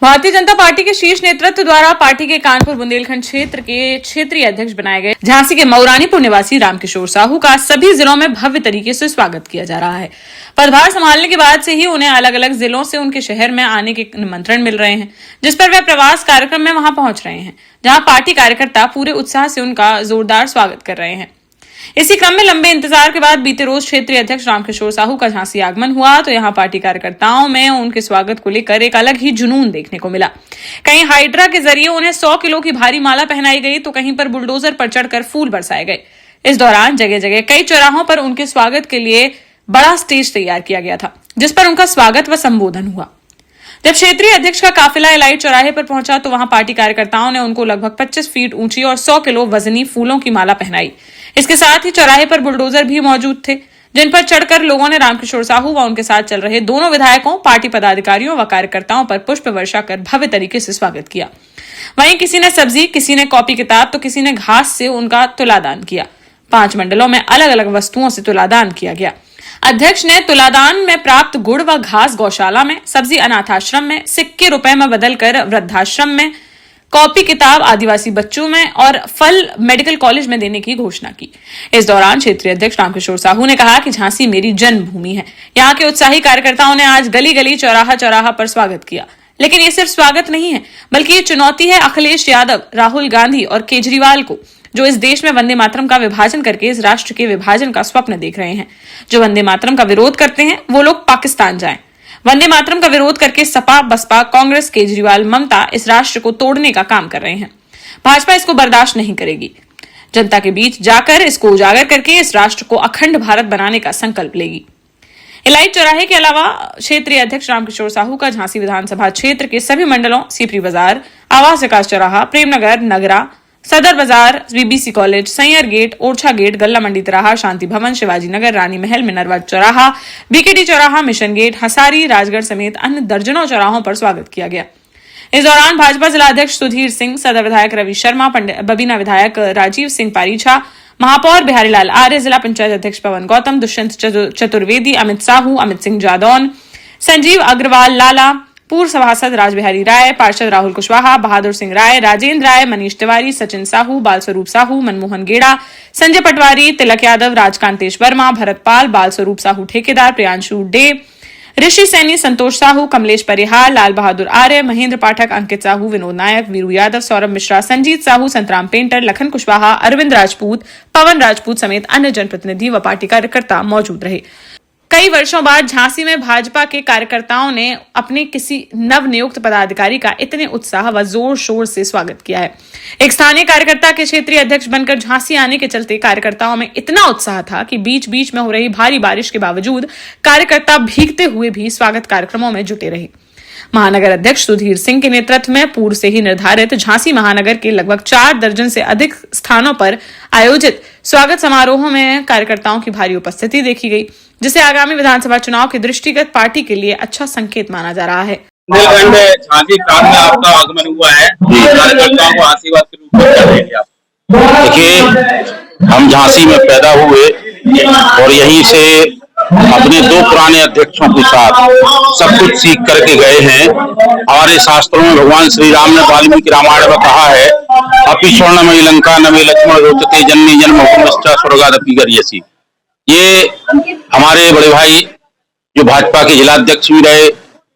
Bharatiya Janata party के शीर्ष नेतृत्व द्वारा पार्टी के कानपुर बुंदेलखंड क्षेत्र के क्षेत्रीय अध्यक्ष बनाए गए झांसी के मऊरानीपुर निवासी रामकिशोर साहू का सभी जिलों में भव्य तरीके से स्वागत किया जा रहा है। पदभार संभालने के बाद से ही उन्हें अलग अलग जिलों से उनके शहर में आने के निमंत्रण मिल रहे हैं, जिस पर वे प्रवास कार्यक्रम में वहां पहुंच रहे हैं, जहां पार्टी कार्यकर्ता पूरे उत्साह से उनका जोरदार स्वागत कर रहे हैं। इसी क्रम में लंबे इंतजार के बाद बीते रोज क्षेत्रीय अध्यक्ष रामकिशोर साहू का झांसी आगमन हुआ तो यहां पार्टी कार्यकर्ताओं में उनके स्वागत को लेकर एक अलग ही जुनून देखने को मिला। कहीं हाइड्रा के जरिए उन्हें 100 किलो की भारी माला पहनाई गई तो कहीं पर बुलडोजर पर चढ़कर फूल बरसाए गए। इस दौरान जगह जगह कई चौराहों पर उनके स्वागत के लिए बड़ा स्टेज तैयार किया गया था, जिस पर उनका स्वागत व संबोधन हुआ। जब क्षेत्रीय अध्यक्ष का काफिला एलाइट चौराहे पर पहुंचा तो वहां पार्टी कार्यकर्ताओं ने उनको लगभग 25 फीट ऊंची और 100 किलो वजनी फूलों की माला पहनाई। इसके साथ ही चौराहे पर बुलडोजर भी मौजूद थे, जिन पर चढ़कर लोगों ने रामकिशोर साहू व उनके साथ चल रहे दोनों विधायकों, पार्टी पदाधिकारियों व कार्यकर्ताओं पर पुष्प वर्षा कर भव्य तरीके से स्वागत किया। वहीं किसी ने सब्जी, किसी ने कॉपी किताब तो किसी ने घास से उनका तुलादान किया। 5 मंडलों में अलग अलग वस्तुओं से तुलादान किया गया। अध्यक्ष ने तुलादान में प्राप्त गुड़ व घास गौशाला में, सब्जी अनाथ आश्रम में, सिक्के रुपए में बदलकर वृद्धाश्रम में, कॉपी किताब आदिवासी बच्चों में और फल मेडिकल कॉलेज में देने की घोषणा की। इस दौरान क्षेत्रीय अध्यक्ष रामकिशोर साहू ने कहा कि झांसी मेरी जन्मभूमि है। यहाँ के उत्साही कार्यकर्ताओं ने आज गली गली, चौराहा चौराहा पर स्वागत किया। लेकिन ये सिर्फ स्वागत नहीं है, बल्कि ये चुनौती है अखिलेश यादव, राहुल गांधी और केजरीवाल को, जो इस देश में वंदे मातरम का विभाजन करके इस राष्ट्र के विभाजन का स्वप्न देख रहे हैं। जो वंदे मातरम का विरोध करते हैं वो लोग पाकिस्तान जाएं। वंदे मातरम का विरोध करके सपा, बसपा, कांग्रेस, केजरीवाल, ममता इस राष्ट्र को तोड़ने का काम कर रहे हैं। भाजपा इसको बर्दाश्त नहीं करेगी। जनता के बीच जाकर इसको उजागर करके इस राष्ट्र को अखंड भारत बनाने का संकल्प लेगी। इलाइट चौराहे के अलावा क्षेत्रीय अध्यक्ष रामकिशोर साहू का झांसी विधानसभा क्षेत्र के सभी मंडलों, सीपरी बाजार, आवास विकास चौराहा, Premnagar, Nagra, Sadar Bazaar, BBC college, Saiyar gate, Orchha gate, Galla Mandi तिराहा, शांति भवन, शिवाजी नगर, रानी महल, मिनरवा चौराहा, बीकेडी चौराहा, मिशन गेट, हसारी, राजगढ़ समेत अन्य दर्जनों चौराहों पर स्वागत किया गया। इस दौरान भाजपा जिलाध्यक्ष सुधीर सिंह, सदर विधायक रवि शर्मा, बबीना विधायक राजीव सिंह पारीछा, महापौर बिहारीलाल आर्य, जिला पंचायत अध्यक्ष पवन गौतम, दुष्यंत चतुर्वेदी, अमित साहू, अमित सिंह जादौन, संजीव अग्रवाल लाला, पूर्व सभासद राजबिहारी राय, पार्षद राहुल कुशवाहा, बहादुर सिंह राय, राजेंद्र राय, मनीष तिवारी, सचिन साहू, बालस्वरूप साहू, मनमोहन गेड़ा, संजय पटवारी, तिलक यादव, राजकांतेश वर्मा, भरत पाल, बालस्वरूप साहू ठेकेदार, प्रियांशु डे, ऋषि सैनी, संतोष साहू, कमलेश परिहार, लाल बहादुर आर्य, महेंद्र पाठक, अंकित साहू, विनोद नायक, वीरू यादव, सौरभ मिश्रा, संजीत साहू, संतराम पेंटर, लखन कुशवाहा, अरविंद राजपूत, पवन राजपूत समेत अन्य जनप्रतिनिधि व पार्टी कार्यकर्ता मौजूद रहे। कई वर्षों बाद झांसी में भाजपा के कार्यकर्ताओं ने अपने किसी नवनियुक्त पदाधिकारी का इतने उत्साह व जोर शोर से स्वागत किया है। एक स्थानीय कार्यकर्ता के क्षेत्रीय अध्यक्ष बनकर झांसी आने के चलते कार्यकर्ताओं में इतना उत्साह था कि बीच बीच में हो रही भारी बारिश के बावजूद कार्यकर्ता भीगते हुए भी स्वागत कार्यक्रमों में जुटे रहे। महानगर अध्यक्ष सुधीर सिंह के नेतृत्व में पूर्व से ही निर्धारित झांसी महानगर के लगभग 4 दर्जन से अधिक स्थानों पर आयोजित स्वागत समारोह में कार्यकर्ताओं की भारी उपस्थिति देखी गई, जिसे आगामी विधानसभा चुनाव के दृष्टिगत पार्टी के लिए अच्छा संकेत माना जा रहा है। झांसी प्रांत में आपका आगमन हुआ है, कार्यकर्ताओं को आशीर्वाद के रूप में क्या देंगे आप? देखिए, हम झांसी में पैदा हुए और यहीं से अपने 2 पुराने अध्यक्षों के साथ सब कुछ सीख करके गए हैं। हमारे शास्त्रों में भगवान श्री राम ने वाल्मीकि रामायण में कहा है, अपि स्वर्णमयी लंका नमे लक्ष्मण रोचते जननी जन्मभूमिश्च स्वर्गादपि गरीयसी। ये हमारे बड़े भाई जो भाजपा के जिलाध्यक्ष भी रहे,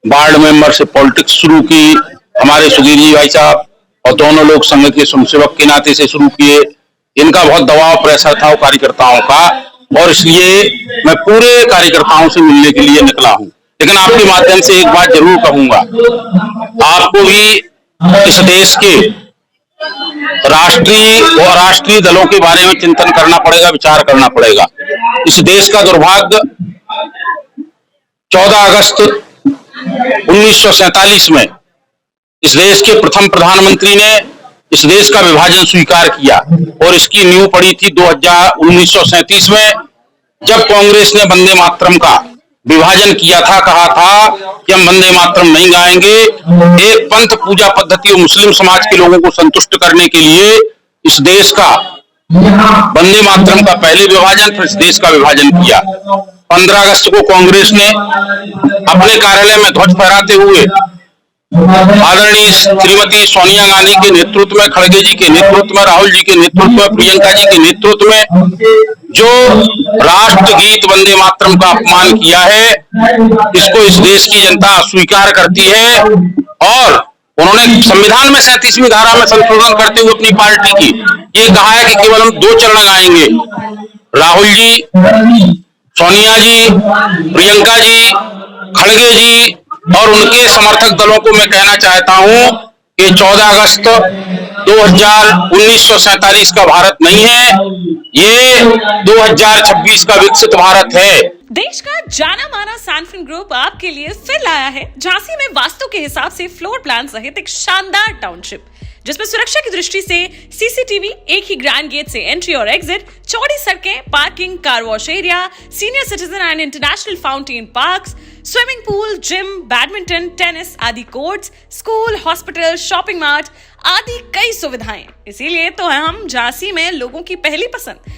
वार्ड मेंबर से पॉलिटिक्स शुरू की, हमारे सुधीर जी भाई साहब, और दोनों लोग संघ के स्वयंसेवक के नाते से शुरू किए। इनका बहुत दबाव प्रेशर था कार्यकर्ताओं का, और इसलिए मैं पूरे कार्यकर्ताओं से मिलने के लिए निकला हूं। लेकिन आपके माध्यम से एक बात जरूर कहूंगा, आपको भी इस देश के राष्ट्रीय और अराष्ट्रीय दलों के बारे में चिंतन करना पड़ेगा, विचार करना पड़ेगा। इस देश का दुर्भाग्य 14 अगस्त 1947 में इस देश के प्रथम प्रधानमंत्री ने इस देश का विभाजन स्वीकार किया और इसकी नींव पड़ी थी 1937 में, जब कांग्रेस ने वंदे मातरम का विभाजन किया था। कहा था कि हम वंदे मातरम नहीं गाएंगे। एक पंथ पूजा पद्धति और मुस्लिम समाज के लोगों को संतुष्ट करने के लिए इस देश का वंदे मातरम का पहले विभाजन, फिर इस देश का विभाजन किया। 15 अगस्त को कांग्रेस ने अपने कार्यालय में ध्वज फहराते हुए आदरणीय श्रीमती सोनिया गांधी के नेतृत्व में, खड़गे जी के नेतृत्व में, राहुल जी के नेतृत्व में, प्रियंका जी के नेतृत्व में जो राष्ट्रगीत वंदे मातरम का अपमान किया है, इसको इस देश की जनता स्वीकार करती है। और उन्होंने संविधान में 37वीं धारा में संशोधन करते हुए अपनी पार्टी की ये कहा है कि केवल हम 2 चरण गाएंगे। राहुल जी, सोनिया जी, प्रियंका जी, खड़गे जी और उनके समर्थक दलों को मैं कहना चाहता हूं कि 14 अगस्त 1947 का भारत नहीं है, ये 2026 का विकसित भारत है। देश का जाना माना सैनफिन ग्रुप आपके लिए फिर लाया है झांसी में वास्तु के हिसाब से फ्लोर प्लान सहित एक शानदार टाउनशिप, जिसमें सुरक्षा की दृष्टि से सीसीटीवी, एक ही ग्रैंड गेट से एंट्री और एग्जिट, चौड़ी सड़कें, parking, car wash area, senior citizen and international fountain parks, swimming pool, gym, badminton, tennis आदि courts, school, hospital, shopping mart आदि कई सुविधाएं। इसीलिए तो हम झांसी में लोगों की पहली पसंद।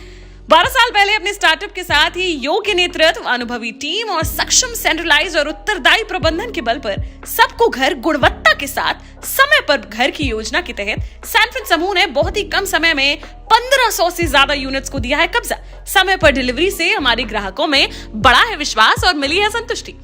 12 साल पहले अपने स्टार्टअप के साथ ही योग्य नेतृत्व, अनुभवी टीम और सक्षम सेंट्रलाइज और उत्तरदायी प्रबंधन के बल पर सबको घर गुणवत्ता के साथ समय पर घर की योजना के तहत सैनफिन समूह ने बहुत ही कम समय में 1500 से ज्यादा यूनिट्स को दिया है कब्जा। समय पर डिलीवरी से हमारे ग्राहकों में बढ़ा है विश्वास और मिली है संतुष्टि।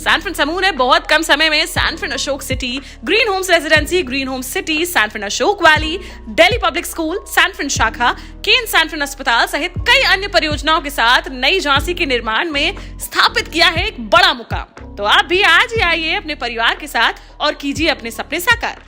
सैनफिन समूह ने बहुत कम समय में Sanfin Ashok city, green homes residency, green homes city, Sanfin Ashok valley, Delhi public school, Sanfin शाखा, केन सैनफिन अस्पताल सहित कई अन्य परियोजनाओं के साथ नई झांसी के निर्माण में स्थापित किया है एक बड़ा मुकाम। तो आप भी आज ही आइए अपने परिवार के साथ और कीजिए अपने सपने साकार।